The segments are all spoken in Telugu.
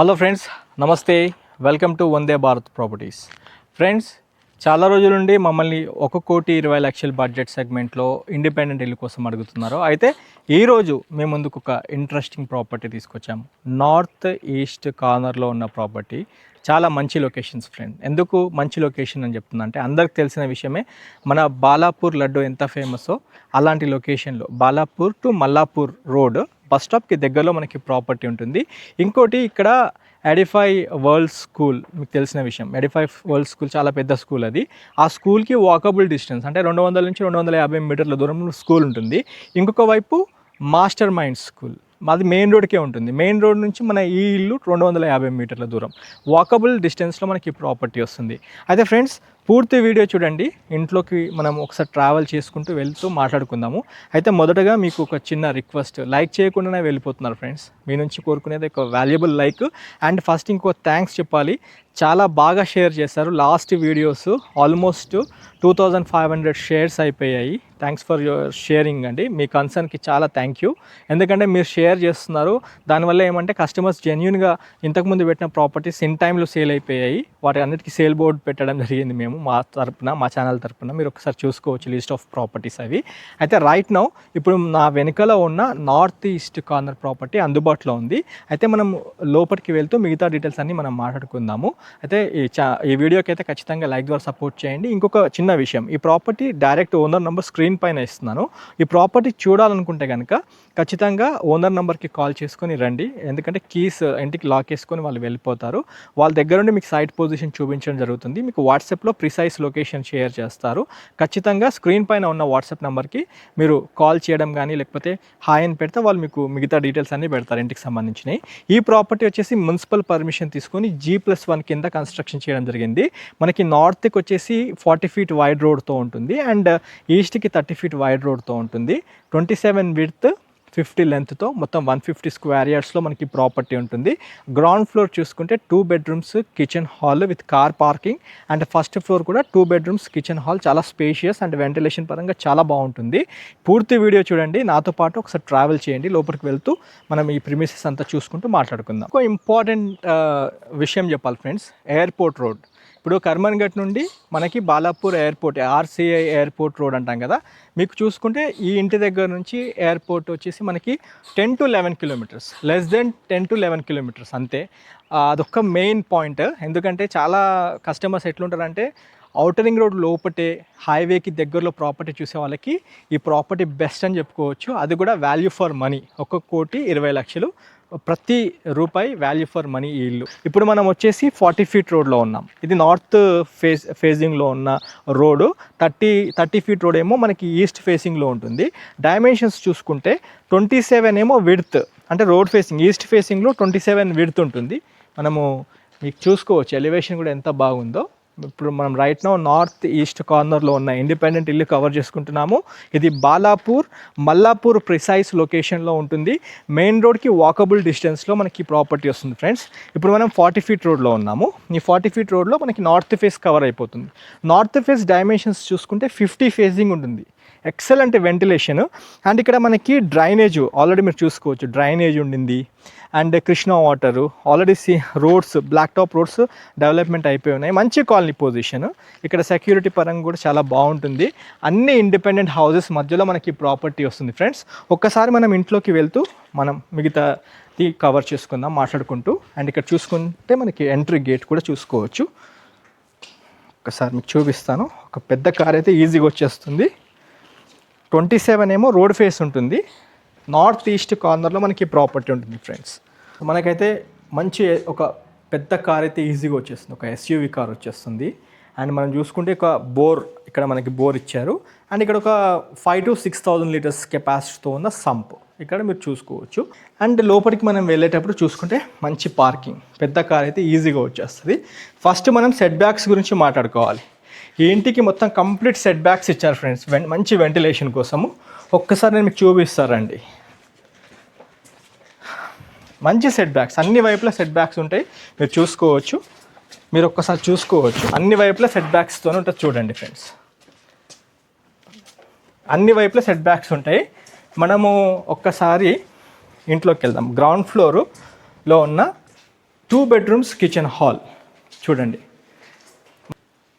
హలో ఫ్రెండ్స్, నమస్తే. Welcome to Vande Bharat properties. Friends, చాలా రోజుల నుండి మమ్మల్ని 1,20,00,000 బడ్జెట్ సెగ్మెంట్లో ఇండిపెండెంట్ ఇల్లు కోసం అడుగుతున్నారు. అయితే ఈరోజు మేము ముందుకు ఒక ఇంట్రెస్టింగ్ ప్రాపర్టీ తీసుకొచ్చాము. నార్త్ ఈస్ట్ కార్నర్లో ఉన్న ప్రాపర్టీ. చాలా మంచి లొకేషన్స్ ఫ్రెండ్. ఎందుకు మంచి లొకేషన్ అని చెప్తున్నా అంటే, అందరికి తెలిసిన విషయమే, మన బాలాపూర్ లడ్డు ఎంత ఫేమసో అలాంటి లొకేషన్లో Balapur to Mallapur road bus స్టాప్కి దగ్గరలో మనకి ప్రాపర్టీ ఉంటుంది. ఇంకోటి ఇక్కడ ఎడిఫై వరల్డ్ స్కూల్, మీకు తెలిసిన విషయం. ఎడిఫై వరల్డ్ స్కూల్ చాలా పెద్ద స్కూల్ అది. ఆ స్కూల్కి వాకబుల్ డిస్టెన్స్ అంటే 200 నుంచి 250 మీటర్ల దూరంలో స్కూల్ ఉంటుంది. ఇంకొక వైపు మాస్టర్ మైండ్ స్కూల్, మాది మెయిన్ రోడ్కే ఉంటుంది. మెయిన్ రోడ్ నుంచి మన ఈ ఇల్లు 250 మీటర్ల దూరం, వాకబుల్ డిస్టెన్స్లో మనకి ప్రాపర్టీ వస్తుంది. అయితే ఫ్రెండ్స్, పూర్తి వీడియో చూడండి. ఇంట్లోకి మనం ఒకసారి ట్రావెల్ చేసుకుంటూ వెళ్తూ మాట్లాడుకుందాము. అయితే మొదటగా మీకు ఒక చిన్న రిక్వెస్ట్, లైక్ చేయకుండానే వెళ్ళిపోతున్నారు ఫ్రెండ్స్. మీ నుంచి కోరుకునేది ఒక వాల్యుబుల్ లైక్. అండ్ ఫస్ట్ ఇంకో థ్యాంక్స్ చెప్పాలి, చాలా బాగా షేర్ చేశారు. లాస్ట్ వీడియోస్ ఆల్మోస్ట్ 2500 షేర్స్ అయిపోయాయి. థ్యాంక్స్ ఫర్ యువర్ షేరింగ్ అండి. మీ కన్సర్న్కి చాలా థ్యాంక్ యూ. ఎందుకంటే మీరు షేర్ చేస్తున్నారు, దానివల్ల ఏమంటే కస్టమర్స్ జెన్యున్గా ఇంతకుముందు పెట్టిన ప్రాపర్టీస్ ఇన్ టైంలో సేల్ అయిపోయాయి. వాటి అన్నిటికీ సేల్ బోర్డు పెట్టడం జరిగింది మేము మా తరపున, మా ఛానల్ తరపున. మీరు ఒకసారి చూసుకోవచ్చు లిస్ట్ ఆఫ్ ప్రాపర్టీస్ అవి. అయితే రైట్ నౌ ఇప్పుడు నా వెనుకలో ఉన్న నార్త్ ఈస్ట్ కార్నర్ ప్రాపర్టీ అందుబాటులో ఉంది. అయితే మనం లోపలికి వెళ్తూ మిగతా డీటెయిల్స్ అన్నీ మనం మాట్లాడుకుందాము. అయితే ఈ వీడియోకి అయితే ఖచ్చితంగా లైక్ ద్వారా సపోర్ట్ చేయండి. ఇంకొక చిన్న విషయం, ఈ property direct owner number screen పైన ఇస్తున్నాను. ఈ ప్రాపర్టీ చూడాలనుకుంటే కనుక ఖచ్చితంగా ఓనర్ నెంబర్కి కాల్ చేసుకొని రండి. ఎందుకంటే కీస్ ఇంటికి లాక్ చేసుకొని వాళ్ళు వెళ్ళిపోతారు. వాళ్ళ దగ్గర నుండి మీకు సైట్ పొజిషన్ చూపించడం జరుగుతుంది. మీకు వాట్సాప్లో ప్రిసైజ్ లొకేషన్ షేర్ చేస్తారు. ఖచ్చితంగా స్క్రీన్ పైన ఉన్న వాట్సాప్ నెంబర్కి మీరు కాల్ చేయడం కానీ లేకపోతే హాయ్ అని పెడితే వాళ్ళు మీకు మిగతా డీటెయిల్స్ అన్నీ పెడతారు ఇంటికి సంబంధించినవి. ఈ ప్రాపర్టీ వచ్చేసి మున్సిపల్ పర్మిషన్ తీసుకొని G+1 కింద కన్స్ట్రక్షన్ చేయడం జరిగింది. మనకి నార్త్కి వచ్చేసి 40 ఫీట్ వైడ్ రోడ్తో ఉంటుంది అండ్ ఈస్ట్కి 30 ఫీట్ వైడ్ రోడ్తో ఉంటుంది. 27 విడ్త్ 50 లెంత్తో మొత్తం 150 స్క్వేర్ యార్డ్స్లో మనకి ప్రాపర్టీ ఉంటుంది. గ్రౌండ్ ఫ్లోర్ చూసుకుంటే 2 bedrooms kitchen hall with car parking and first floor కూడా 2 బెడ్రూమ్స్ కిచెన్ హాల్. చాలా స్పేషియస్ అండ్ వెంటిలేషన్ పరంగా చాలా బాగుంటుంది. పూర్తి వీడియో చూడండి, నాతో పాటు ఒకసారి ట్రావెల్ చేయండి. లోపలికి వెళ్తూ మనం ఈ ప్రిమిసెస్ అంతా చూసుకుంటూ మాట్లాడుకుందాం. ఒక ఇంపార్టెంట్ విషయం చెప్పాలి ఫ్రెండ్స్, ఎయిర్పోర్ట్ రోడ్. ఇప్పుడు కర్మన్ఘట్ నుండి మనకి Balapur airport, RCI airport road అంటాం కదా, మీకు చూసుకుంటే ఈ ఇంటి దగ్గర నుంచి ఎయిర్పోర్ట్ వచ్చేసి మనకి 10 to 11 kilometres, less than 10 to 11 kilometres అంతే. అదొక మెయిన్ పాయింట్. ఎందుకంటే చాలా కస్టమర్స్ ఎట్లుంటారంటే, ఔటర్ రింగ్ రోడ్ లోపటే హైవేకి దగ్గరలో ప్రాపర్టీ చూసే వాళ్ళకి ఈ ప్రాపర్టీ బెస్ట్ అని చెప్పుకోవచ్చు. అది కూడా వాల్యూ ఫర్ మనీ, 1,20,00,000 ప్రతి రూపాయి వాల్యూ ఫర్ మనీ ఈ ఇల్లు. ఇప్పుడు మనం వచ్చేసి 40 ఫీట్ రోడ్లో ఉన్నాం. ఇది నార్త్ ఫేజింగ్లో ఉన్న రోడ్డు. 30 ఫీట్ రోడ్ ఏమో మనకి ఈస్ట్ ఫేసింగ్లో ఉంటుంది. డైమెన్షన్స్ చూసుకుంటే 27 ఏమో విడ్త్, అంటే రోడ్ ఫేసింగ్ ఈస్ట్ ఫేసింగ్లో 27 విడ్త్ ఉంటుంది. మనము మీకు చూసుకోవచ్చు ఎలివేషన్ కూడా ఎంత బాగుందో. ఇప్పుడు మనం రైట్ నౌ నార్త్ ఈస్ట్ కార్నర్లో ఉన్న ఇండిపెండెంట్ ఇల్లు కవర్ చేసుకుంటున్నాము. ఇది బాలాపూర్ మల్లాపూర్ ప్రిసైజ్ లొకేషన్లో ఉంటుంది. మెయిన్ రోడ్కి వాకబుల్ డిస్టెన్స్లో మనకి ప్రాపర్టీ వస్తుంది ఫ్రెండ్స్. ఇప్పుడు మనం 40 ఫీట్ రోడ్లో ఉన్నాము. ఈ 40 ఫీట్ రోడ్లో మనకి నార్త్ ఫేస్ కవర్ అయిపోతుంది. నార్త్ ఫేస్ డైమెన్షన్స్ చూసుకుంటే 50 ఫేసింగ్ ఉంటుంది. Excellent ventilation. అండ్ ఇక్కడ మనకి డ్రైనేజ్ ఆల్రెడీ మీరు చూసుకోవచ్చు, డ్రైనేజ్ ఉండింది. And Krishna water already roads, black top roads development అయిపోయి ఉన్నాయి. మంచి కాలనీ పొజిషన్. ఇక్కడ సెక్యూరిటీ పరంగా కూడా చాలా బాగుంటుంది. అన్ని ఇండిపెండెంట్ హౌసెస్ మధ్యలో మనకి ప్రాపర్టీ వస్తుంది ఫ్రెండ్స్. ఒక్కసారి మనం ఇంట్లోకి వెళ్తూ మనం మిగతాది కవర్ చేసుకుందాం మాట్లాడుకుంటూ. అండ్ ఇక్కడ చూసుకుంటే మనకి ఎంట్రీ గేట్ కూడా చూసుకోవచ్చు. ఒకసారి మీకు చూపిస్తాను. ఒక పెద్ద కార్ అయితే ఈజీగా వచ్చేస్తుంది. 27 ఏమో రోడ్ ఫేస్ ఉంటుంది. నార్త్ ఈస్ట్ కార్నర్లో మనకి ప్రాపర్టీ ఉంటుంది ఫ్రెండ్స్. మనకైతే మంచి ఒక పెద్ద కార్ అయితే ఈజీగా వచ్చేస్తుంది, ఒక SUV కార్ వచ్చేస్తుంది. అండ్ మనం చూసుకుంటే ఒక బోర్, ఇక్కడ మనకి బోర్ ఇచ్చారు. అండ్ ఇక్కడ ఒక 5,000 to 6,000 లీటర్స్ కెపాసిటీతో ఉన్న సంప్ ఇక్కడ మీరు చూసుకోవచ్చు. అండ్ లోపలికి మనం వెళ్ళేటప్పుడు చూసుకుంటే మంచి పార్కింగ్, పెద్ద కార్ అయితే ఈజీగా వచ్చేస్తుంది. ఫస్ట్ మనం సెట్ బ్యాక్స్ గురించి మాట్లాడుకోవాలి. ఈ ఇంటికి మొత్తం కంప్లీట్ సెట్ బ్యాక్స్ ఇచ్చారు ఫ్రెండ్స్, మంచి వెంటిలేషన్ కోసము. ఒక్కసారి నేను మీకు చూపిస్తారండి. మంచి సెట్ బ్యాక్స్, అన్ని వైపులా సెట్ బ్యాక్స్ ఉంటాయి, మీరు చూసుకోవచ్చు. మీరు ఒక్కసారి చూసుకోవచ్చు, అన్ని వైపులా సెట్ బ్యాక్స్తో ఉంటుంది. చూడండి ఫ్రెండ్స్, అన్ని వైపులా సెట్ బ్యాక్స్ ఉంటాయి. మనము ఒక్కసారి ఇంట్లోకి వెళ్దాం. గ్రౌండ్ ఫ్లోర్లో ఉన్న 2 బెడ్రూమ్స్ కిచెన్ హాల్ చూడండి,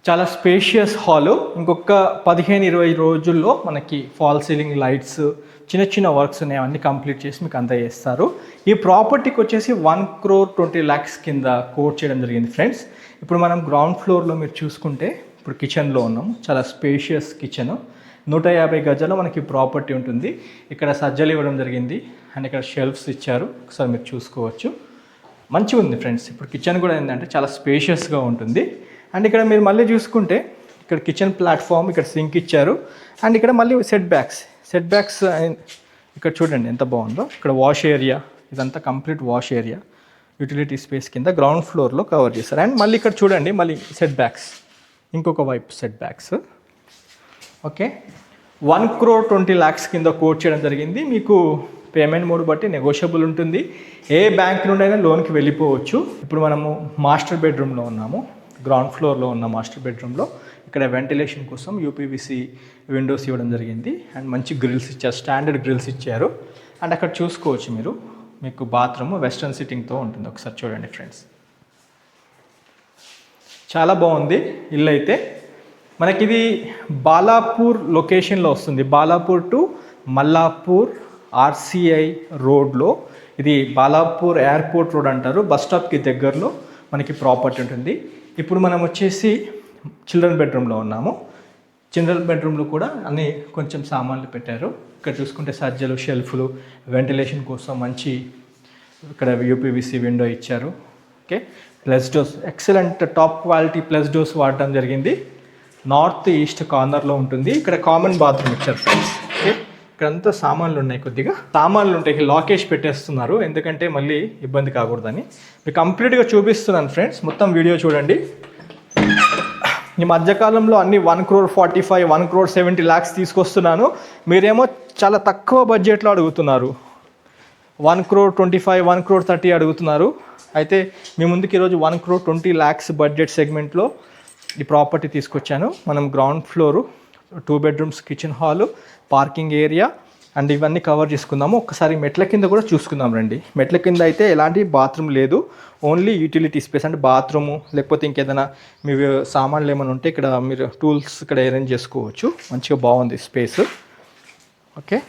చాలా స్పేషియస్ హాలు. ఇంకొక 15-20 రోజుల్లో మనకి ఫాల్ సీలింగ్ లైట్స్ చిన్న చిన్న వర్క్స్ ఉన్నాయి, అవన్నీ కంప్లీట్ చేసి మీకు అందజేస్తారు. ఈ ప్రాపర్టీకి వచ్చేసి 1,20,00,000 కింద కోట్ చేయడం జరిగింది ఫ్రెండ్స్. ఇప్పుడు మనం గ్రౌండ్ ఫ్లోర్లో మీరు చూసుకుంటే ఇప్పుడు కిచెన్లో ఉన్నాము. చాలా స్పేషియస్ కిచెన్, 150 గజాల్లో మనకి ప్రాపర్టీ ఉంటుంది. ఇక్కడ సజ్జలు ఇవ్వడం జరిగింది అండ్ ఇక్కడ షెల్ఫ్స్ ఇచ్చారు, ఒకసారి మీరు చూసుకోవచ్చు. మంచిగా ఉంది ఫ్రెండ్స్. ఇప్పుడు కిచెన్ కూడా ఏంటంటే చాలా స్పేషియస్గా ఉంటుంది. అండ్ ఇక్కడ మీరు మళ్ళీ చూసుకుంటే ఇక్కడ కిచెన్ ప్లాట్ఫామ్, ఇక్కడ సింక్ ఇచ్చారు అండ్ ఇక్కడ మళ్ళీ సెట్ బ్యాక్స్ ఇక్కడ చూడండి ఎంత బాగుందో. ఇక్కడ వాష్ ఏరియా, ఇదంతా complete wash area, utility space కింద గ్రౌండ్ ఫ్లోర్లో కవర్ చేస్తారు. అండ్ మళ్ళీ ఇక్కడ చూడండి మళ్ళీ సెట్ బ్యాక్స్, ఇంకొక వైపు సెట్ బ్యాక్స్. ఓకే, 1,20,00,000 కింద కోట్ చేయడం జరిగింది. మీకు పేమెంట్ మోడ్ బట్టి నెగోషియబుల్ ఉంటుంది. ఏ బ్యాంక్ నుండి అయినా లోన్కి వెళ్ళిపోవచ్చు. ఇప్పుడు మనము మాస్టర్ బెడ్రూమ్లో ఉన్నాము, గ్రౌండ్ ఫ్లోర్లో ఉన్న మాస్టర్ బెడ్రూమ్లో. ఇక్కడ వెంటిలేషన్ కోసం యూపీవీసీ విండోస్ ఇవ్వడం జరిగింది అండ్ మంచి గ్రిల్స్ ఇచ్చారు, స్టాండర్డ్ గ్రిల్స్ ఇచ్చారు. అండ్ అక్కడ చూసుకోవచ్చు మీరు, మీకు బాత్రూమ్ వెస్ట్రన్ సిట్టింగ్తో ఉంటుంది. ఒకసారి చూడండి ఫ్రెండ్స్, చాలా బాగుంది ఇల్లు అయితే. మనకి ఇది బాలాపూర్ లొకేషన్లో వస్తుంది, బాలాపూర్ టు మల్లాపూర్ ఆర్సీఐ రోడ్లో. ఇది బాలాపూర్ ఎయిర్పోర్ట్ రోడ్ అంటారు, బస్ స్టాప్కి దగ్గరలో మనకి ప్రాపర్టీ ఉంటుంది. ఇప్పుడు మనం వచ్చేసి చిల్డ్రన్ బెడ్రూమ్లో ఉన్నాము. చిల్డ్రన్ బెడ్రూమ్లో కూడా అన్ని కొంచెం సామాన్లు పెట్టారు. ఇక్కడ చూసుకుంటే సజ్జలు, షెల్ఫ్లు, వెంటిలేషన్ కోసం మంచి ఇక్కడ యూపీవీసీ విండో ఇచ్చారు. Okay, plus doors, excellent top quality plus doors వాడడం జరిగింది. నార్త్ ఈస్ట్ కార్నర్లో ఉంటుంది. ఇక్కడ కామన్ బాత్రూమ్ ఇచ్చారు ఫ్రెండ్స్. ఓకే, ఇక్కడంతా సామాన్లు ఉన్నాయి, కొద్దిగా సామాన్లు ఉంటాయి, లాకేజ్ పెట్టేస్తున్నారు ఎందుకంటే మళ్ళీ ఇబ్బంది కాకూడదని. మీకు కంప్లీట్గా చూపిస్తున్నాను ఫ్రెండ్స్, మొత్తం వీడియో చూడండి. ఈ మధ్యకాలంలో అన్ని 1,45,00,000, 1,70,00,000 తీసుకొస్తున్నాను. మీరేమో చాలా తక్కువ బడ్జెట్లో అడుగుతున్నారు, 1,25,00,000, 1,30,00,000 అడుగుతున్నారు. అయితే మీ ముందుకు ఈరోజు 1,20,00,000 బడ్జెట్ సెగ్మెంట్లో ఈ ప్రాపర్టీ తీసుకొచ్చాను. మనం ground floor, 2 bedrooms kitchen hall, parking area and ఇవన్నీ కవర్ చేసుకుందాము. ఒక్కసారి మెట్ల కింద కూడా చూసుకుందాం రండి. మెట్ల కింద అయితే ఎలాంటి బాత్రూమ్ లేదు, ఓన్లీ యూటిలిటీ స్పేస్, అంటే బాత్రూము లేకపోతే ఇంకేదైనా మీ సామాన్లు ఏమైనా ఉంటే ఇక్కడ మీరు టూల్స్ ఇక్కడ అరేంజ్ చేసుకోవచ్చు. మంచిగా బాగుంది స్పేస్. ఓకే,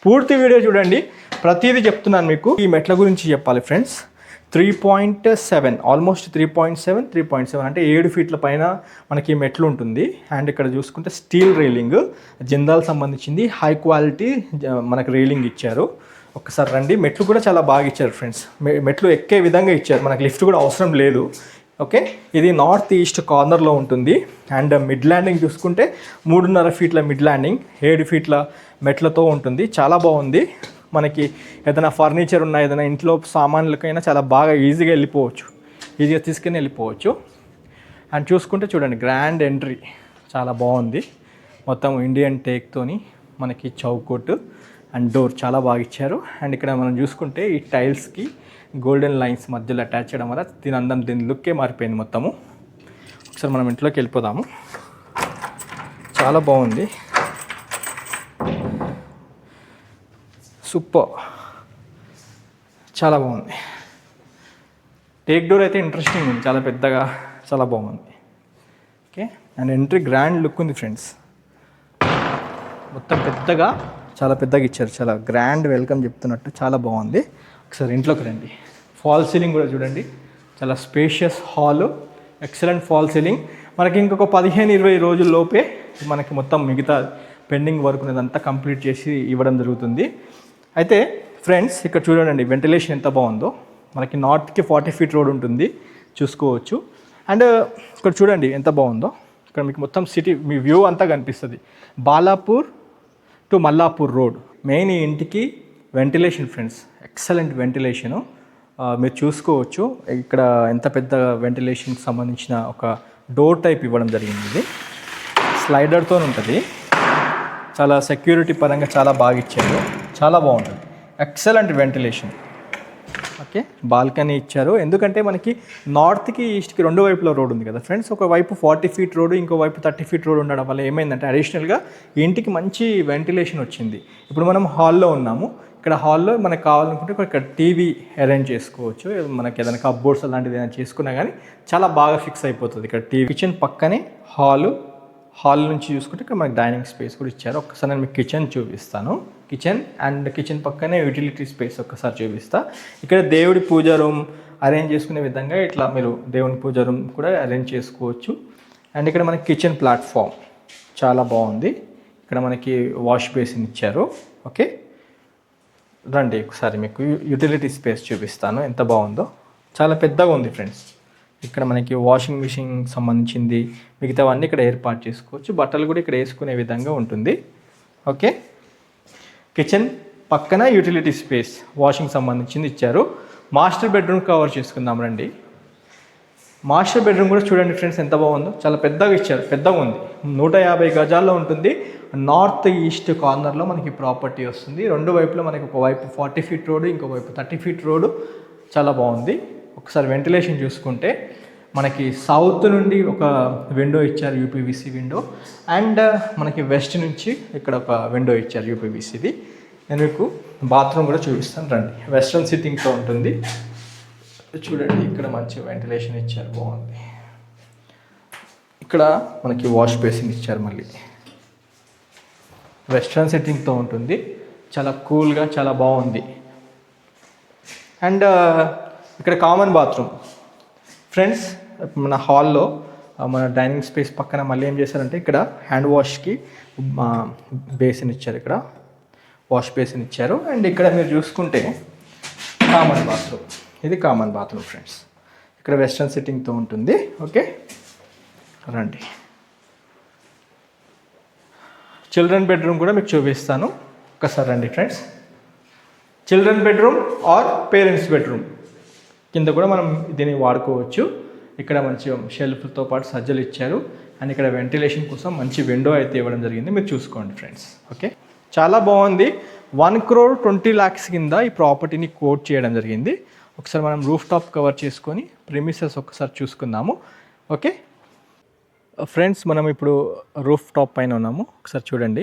పూర్తి వీడియో చూడండి, ప్రతిదీ చెప్తున్నాను మీకు. ఈ మెట్ల గురించి చెప్పాలి ఫ్రెండ్స్. 3.7, ఆల్మోస్ట్ 3.7 అంటే 7 ఫీట్ల పైన మనకి మెట్లు ఉంటుంది. అండ్ ఇక్కడ చూసుకుంటే స్టీల్ రైలింగ్, జిందాల్ సంబంధించింది, హై క్వాలిటీ మనకి రైలింగ్ ఇచ్చారు. ఒక్కసారి రండి, మెట్లు కూడా చాలా బాగా ఇచ్చారు ఫ్రెండ్స్. మెట్లు ఎక్కే విధంగా ఇచ్చారు, మనకి లిఫ్ట్ కూడా అవసరం లేదు. ఓకే, ఇది నార్త్ ఈస్ట్ కార్నర్లో ఉంటుంది. అండ్ మిడ్ ల్యాండింగ్ చూసుకుంటే 3.5 ఫీట్ల మిడ్ ల్యాండింగ్, 7 ఫీట్ల మెట్లతో ఉంటుంది. చాలా బాగుంది. మనకి ఏదైనా ఫర్నిచర్ ఉన్నా, ఏదైనా ఇంట్లో సామాన్లకైనా చాలా బాగా ఈజీగా వెళ్ళిపోవచ్చు, ఈజీగా తీసుకుని వెళ్ళిపోవచ్చు. అండ్ చూసుకుంటే చూడండి, గ్రాండ్ ఎంట్రీ చాలా బాగుంది. మొత్తం ఇండియన్ టేక్తోని మనకి చౌకోట్ అండ్ డోర్ చాలా బాగా ఇచ్చారు. అండ్ ఇక్కడ మనం చూసుకుంటే ఈ టైల్స్కి గోల్డెన్ లైన్స్ మధ్యలో అటాచ్ చేయడం వల్ల దీని లుక్కే మారిపోయింది మొత్తము. ఒకసారి మనం ఇంట్లోకి వెళ్ళిపోదాము. చాలా బాగుంది, సూపర్, చాలా బాగుంది. టేక్ డోర్ అయితే ఇంట్రెస్టింగ్ ఉంది, చాలా పెద్దగా, చాలా బాగుంది. Okay, and entry grand look ఉంది ఫ్రెండ్స్. మొత్తం పెద్దగా, చాలా పెద్దగా ఇచ్చారు, చాలా గ్రాండ్ వెల్కమ్ చెప్తున్నట్టు చాలా బాగుంది. ఒకసారి ఇంట్లోకి రండి. ఫాల్ సీలింగ్ కూడా చూడండి, చాలా spacious hall, excellent fall ceiling. మనకి ఇంకొక 15-20 రోజుల్లోపే మనకి మొత్తం మిగతా పెండింగ్ వర్క్ ఉన్నదంతా కంప్లీట్ చేసి ఇవ్వడం జరుగుతుంది. అయితే ఫ్రెండ్స్ ఇక్కడ చూడండి, వెంటిలేషన్ ఎంత బాగుందో. మనకి నార్త్కి 40 ఫీట్ రోడ్ ఉంటుంది, చూసుకోవచ్చు. అండ్ ఇక్కడ చూడండి ఎంత బాగుందో. ఇక్కడ మీకు మొత్తం సిటీ మీ వ్యూ అంతా కనిపిస్తుంది. Balapur to Mallapur road. Main ఈ ఇంటికి వెంటిలేషన్ ఫ్రెండ్స్, ఎక్సలెంట్ వెంటిలేషను. మీరు చూసుకోవచ్చు ఇక్కడ ఎంత పెద్ద వెంటిలేషన్కి సంబంధించిన ఒక డోర్ టైప్ ఇవ్వడం జరిగింది. ఇది స్లైడర్తో ఉంటుంది, చాలా సెక్యూరిటీ పరంగా చాలా బాగా ఇచ్చారు, చాలా బాగుంటుంది, ఎక్సలెంట్ వెంటిలేషన్. ఓకే, బాల్కనీ ఇచ్చారు. ఎందుకంటే మనకి నార్త్కి ఈస్ట్కి 2 వైపుల రోడ్ ఉంది కదా ఫ్రెండ్స్. ఒక వైపు 40 ఫీట్ రోడ్, ఇంకో వైపు 30 ఫీట్ రోడ్ ఉండడం వల్ల ఏమైందంటే అడిషనల్గా ఈ ఇంటికి మంచి వెంటిలేషన్ వచ్చింది. ఇప్పుడు మనం హాల్లో ఉన్నాము. ఇక్కడ హాల్లో మనకు కావాలనుకుంటే ఇక్కడ టీవీ అరేంజ్ చేసుకోవచ్చు. మనకి ఏదైనా కప్బోర్డ్స్ అలాంటిది ఏదైనా చేసుకున్నా కానీ చాలా బాగా ఫిక్స్ అయిపోతుంది. ఇక్కడ టీవీ, కిచెన్ పక్కనే హాల్ నుంచి చూసుకుంటే ఇక్కడ మనకి డైనింగ్ స్పేస్ కూడా ఇచ్చారు. ఒక్కసారి నేను మీకు కిచెన్ చూపిస్తాను. కిచెన్ పక్కనే యూటిలిటీ స్పేస్ ఒక్కసారి చూపిస్తా. ఇక్కడ దేవుడి పూజ రూమ్ అరేంజ్ చేసుకునే విధంగా ఇట్లా మీరు దేవుని పూజ రూమ్ కూడా అరేంజ్ చేసుకోవచ్చు. అండ్ ఇక్కడ మనకి కిచెన్ ప్లాట్ఫామ్ చాలా బాగుంది. ఇక్కడ మనకి వాష్ బేసిన్ ఇచ్చారు. ఓకే, రండి ఒకసారి మీకు యూటిలిటీ స్పేస్ చూపిస్తాను ఎంత బాగుందో. చాలా పెద్దగా ఉంది ఫ్రెండ్స్. ఇక్కడ మనకి వాషింగ్ మిషన్ సంబంధించింది మిగతావన్నీ ఇక్కడ ఏర్పాటు చేసుకోవచ్చు. బట్టలు కూడా ఇక్కడ వేసుకునే విధంగా ఉంటుంది. ఓకే, కిచెన్ పక్కన యూటిలిటీ స్పేస్ వాషింగ్ సంబంధించింది ఇచ్చారు. మాస్టర్ బెడ్రూమ్ కవర్ చేసుకుందాం రండి. మాస్టర్ బెడ్రూమ్ కూడా చూడండి ఫ్రెండ్స్ ఎంత బాగుందో. చాలా పెద్దగా ఇచ్చారు, పెద్దగా ఉంది. 150 గజాల్లో ఉంటుంది. నార్త్ ఈస్ట్ కార్నర్లో మనకి ప్రాపర్టీ వస్తుంది. రెండు వైపులో మనకి ఒకవైపు 40 ఫీట్ రోడ్, ఇంకో వైపు 30 ఫీట్ రోడ్. చాలా బాగుంది. ఒకసారి వెంటిలేషన్ చూసుకుంటే మనకి సౌత్ నుండి ఒక విండో ఇచ్చారు, యూపీవీసీ విండో. అండ్ మనకి వెస్ట్ నుంచి ఇక్కడ ఒక విండో ఇచ్చారు యూపీవీసీది. నేను మీకు బాత్రూమ్ కూడా చూపిస్తాను రండి. వెస్ట్రన్ సిట్టింగ్తో ఉంటుంది. చూడండి ఇక్కడ మంచి వెంటిలేషన్ ఇచ్చారు, బాగుంది. ఇక్కడ మనకి వాష్ బేసిన్ ఇచ్చారు. మళ్ళీ వెస్ట్రన్ సెట్టింగ్తో ఉంటుంది. చాలా కూల్గా చాలా బాగుంది. అండ్ ఇక్కడ కామన్ బాత్రూమ్ ఫ్రెండ్స్. మన హాల్లో మన డైనింగ్ స్పేస్ పక్కన మళ్ళీ ఏం చేశారంటే ఇక్కడ హ్యాండ్ వాష్కి బేసిన్ ఇచ్చారు. ఇక్కడ వాష్ బేసిన్ ఇచ్చారు. అండ్ ఇక్కడ మీరు చూసుకుంటే కామన్ బాత్రూమ్, ఇది కామన్ బాత్రూమ్ ఫ్రెండ్స్. ఇక్కడ వెస్ట్రన్ సిట్టింగ్తో ఉంటుంది. ఓకే, రండి. చిల్డ్రన్ బెడ్రూమ్ కూడా మీకు చూపిస్తాను. ఒక్కసారి రండి friends. Children bedroom are parents bedroom కింద కూడా మనం దీన్ని వాడుకోవచ్చు. ఇక్కడ మంచి షెల్ఫ్తో పాటు సజ్జలు ఇచ్చారు. అండ్ ఇక్కడ వెంటిలేషన్ కోసం మంచి విండో అయితే ఇవ్వడం జరిగింది. మీరు చూసుకోండి ఫ్రెండ్స్. ఓకే, చాలా బాగుంది. 1,20,00,000 కింద ఈ ప్రాపర్టీని కోట్ చేయడం జరిగింది. ఒకసారి మనం రూఫ్ టాప్ కవర్ చేసుకొని ప్రిమిసెస్ ఒకసారి చూసుకుందాము. ఓకే ఫ్రెండ్స్, మనం ఇప్పుడు రూఫ్ టాప్ పైన ఉన్నాము. ఒకసారి చూడండి.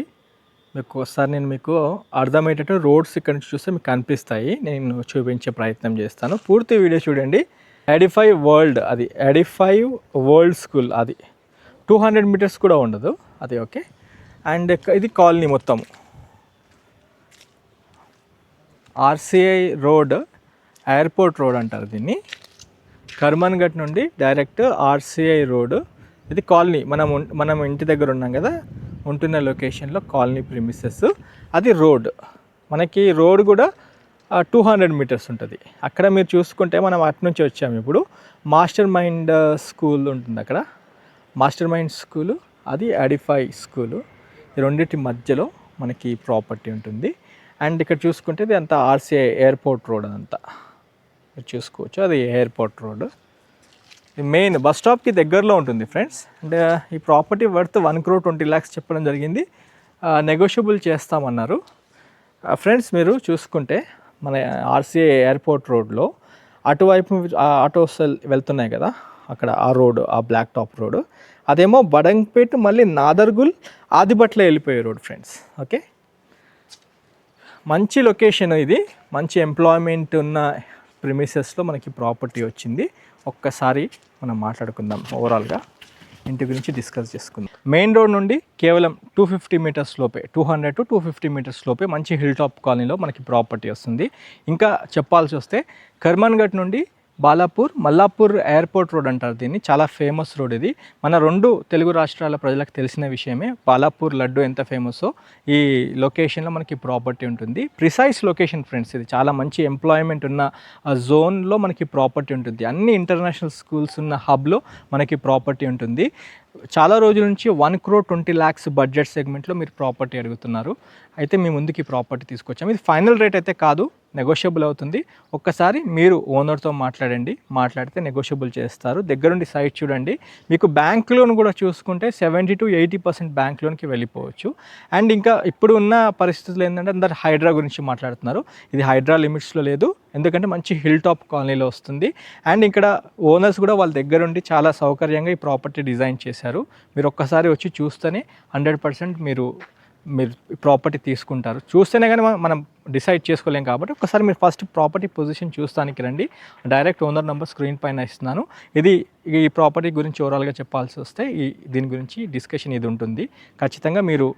మీకు ఒకసారి నేను మీకు అర్థమయ్యేటట్టు రోడ్స్ ఇక్కడ నుంచి చూస్తే మీకు కనిపిస్తాయి. నేను చూపించే ప్రయత్నం చేస్తాను. పూర్తి వీడియో చూడండి. ఎడిఫై వరల్డ్ స్కూల్ అది 200 మీటర్స్ కూడా ఉండదు అది. ఓకే, అండ్ ఇది కాలనీ మొత్తము. ఆర్సీఐ రోడ్, ఎయిర్పోర్ట్ రోడ్ అంటారు దీన్ని. కర్మన్ ఘట్ నుండి డైరెక్ట్ ఆర్సీఐ రోడ్. ఇది కాలనీ. మనం ఇంటి దగ్గర ఉన్నాం కదా, ఉంటున్న లొకేషన్లో కాలనీ ప్రిమిసెస్. అది రోడ్. మనకి రోడ్ కూడా 200 మీటర్స్ ఉంటుంది. అక్కడ మీరు చూసుకుంటే మనం అటు నుంచి వచ్చాము. ఇప్పుడు మాస్టర్ మైండ్ స్కూల్ ఉంటుంది అక్కడ. మాస్టర్ మైండ్ స్కూలు, అది ఎడిఫై స్కూలు. ఈ రెండింటి మధ్యలో మనకి ప్రాపర్టీ ఉంటుంది. అండ్ ఇక్కడ చూసుకుంటే ఇది అంతా ఆర్సీఐ ఎయిర్పోర్ట్ రోడ్ అదంతా మీరు చూసుకోవచ్చు. అది ఎయిర్పోర్ట్ రోడ్. ఇది మెయిన్ బస్ స్టాప్కి దగ్గరలో ఉంటుంది ఫ్రెండ్స్. అండ్ ఈ ప్రాపర్టీ వర్త్ 1,20,00,000 చెప్పడం జరిగింది. నెగోషియబుల్ చేస్తామన్నారు ఫ్రెండ్స్. మీరు చూసుకుంటే మన ఆర్సీఐ ఎయిర్పోర్ట్ రోడ్లో అటువైపు ఆటోస్ వెళ్తున్నాయి కదా, అక్కడ ఆ రోడ్, ఆ బ్లాక్ టాప్ రోడ్, అదేమో బడంగ్పేట్ మళ్ళీ నాదర్గుల్ ఆదిబట్ల వెళ్ళిపోయే రోడ్ ఫ్రెండ్స్. ఓకే, మంచి లొకేషన్ ఇది. మంచి ఎంప్లాయ్మెంట్ ఉన్న ప్రిమిసెస్లో మనకి ప్రాపర్టీ వచ్చింది. ఒక్కసారి మనం మాట్లాడుకుందాం. ఓవరాల్గా ఇంటి గురించి డిస్కస్ చేసుకుందాం. మెయిన్ రోడ్ నుండి కేవలం 250 మీటర్స్ లోపే, 200 to 250 మీటర్స్ లోపే మంచి హిల్ టాప్ కాలనీలో మనకి ప్రాపర్టీ వస్తుంది. ఇంకా చెప్పాల్సి వస్తే కర్మన్ ఘట్ నుండి మల్లాపూర్ ఎయిర్పోర్ట్ రోడ్ అంటారు దీన్ని. చాలా ఫేమస్ రోడ్ ఇది. మన రెండు తెలుగు రాష్ట్రాల ప్రజలకు తెలిసిన విషయమే. బాలాపూర్ లడ్డు ఎంత ఫేమస్సో ఈ లొకేషన్లో మనకి ప్రాపర్టీ ఉంటుంది. Precise location friends. ఇది చాలా మంచి ఎంప్లాయ్మెంట్ ఉన్న జోన్లో మనకి ప్రాపర్టీ ఉంటుంది. అన్ని ఇంటర్నేషనల్ స్కూల్స్ ఉన్న హబ్లో మనకి ప్రాపర్టీ ఉంటుంది. చాలా రోజుల నుంచి 1,20,00,000 బడ్జెట్ సెగ్మెంట్లో మీరు ప్రాపర్టీ అడుగుతున్నారు. అయితే మీ ముందుకి ప్రాపర్టీ తీసుకొచ్చాము. ఇది ఫైనల్ రేట్ అయితే కాదు, నెగోషియబుల్ అవుతుంది. ఒక్కసారి మీరు ఓనర్తో మాట్లాడితే నెగోషియబుల్ చేస్తారు. దగ్గరుండి సైట్ చూడండి. మీకు బ్యాంక్ లోన్ కూడా చూసుకుంటే 70 to 80% బ్యాంక్ లోన్కి వెళ్ళిపోవచ్చు. అండ్ ఇంకా ఇప్పుడు ఉన్న పరిస్థితులు ఏంటంటే అందరు హైడ్రా గురించి మాట్లాడుతున్నారు. ఇది హైడ్రా లిమిట్స్లో లేదు, ఎందుకంటే మంచి హిల్ టాప్ కాలనీలో వస్తుంది. అండ్ ఇక్కడ ఓనర్స్ కూడా వాళ్ళ దగ్గరుండి చాలా సౌకర్యంగా ఈ ప్రాపర్టీ డిజైన్ చేశారు. మీరు ఒక్కసారి వచ్చి చూస్తేనే 100% మీరు మీరు ప్రాపర్టీ తీసుకుంటారు. చూస్తేనే కానీ మనం డిసైడ్ చేసుకోలేం కాబట్టి ఒకసారి మీరు ఫస్ట్ ప్రాపర్టీ పొజిషన్ చూస్తానికి రండి. డైరెక్ట్ ఓనర్ నెంబర్ స్క్రీన్ పైన ఇస్తున్నాను. ఈ ప్రాపర్టీ గురించి ఓవరాల్గా చెప్పాల్సి వస్తే దీని గురించి డిస్కషన్ ఇది ఉంటుంది. ఖచ్చితంగా మీరు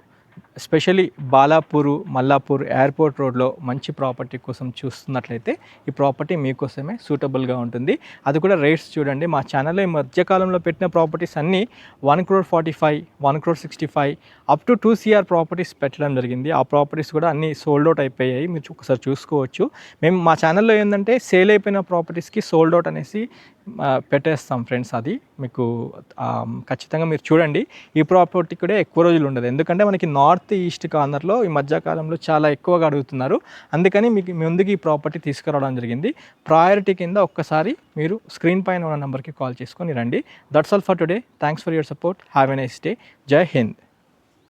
ఎస్పెషల్లీ బాలాపూర్, మల్లాపూర్ ఎయిర్పోర్ట్ రోడ్లో మంచి ప్రాపర్టీ కోసం చూస్తున్నట్లయితే ఈ ప్రాపర్టీ మీకోసమే సూటబుల్గా ఉంటుంది. అది కూడా రేట్స్ చూడండి. మా ఛానల్లో ఈ మధ్యకాలంలో పెట్టిన ప్రాపర్టీస్ అన్నీ 1,45,00,000, 1,65,00,000 అప్ టు 2 CR ప్రాపర్టీస్ పెట్టడం జరిగింది. ఆ ప్రాపర్టీస్ కూడా అన్నీ సోల్డ్ అవుట్ అయిపోయాయి. మీరు ఒకసారి చూసుకోవచ్చు. మేము మా ఛానల్లో ఏంటంటే సేల్ అయిపోయిన ప్రాపర్టీస్కి సోల్డ్ అవుట్ అనేసి పెట్టేస్తాం ఫ్రెండ్స్. అది మీకు ఖచ్చితంగా మీరు చూడండి. ఈ ప్రాపర్టీ కూడా ఎక్కువ రోజులు ఉండదు, ఎందుకంటే మనకి నార్త్ ఈస్ట్ కార్నర్లో ఈ మధ్యకాలంలో చాలా ఎక్కువగా అడుగుతున్నారు. అందుకని మీకు ముందుకు ఈ ప్రాపర్టీ తీసుకురావడం జరిగింది. ప్రయారిటీ కింద ఒక్కసారి మీరు స్క్రీన్ పైన ఉన్న నెంబర్కి కాల్ చేసుకొని రండి. That's all for today. Thanks for your support. Have a nice day. జై హింద్.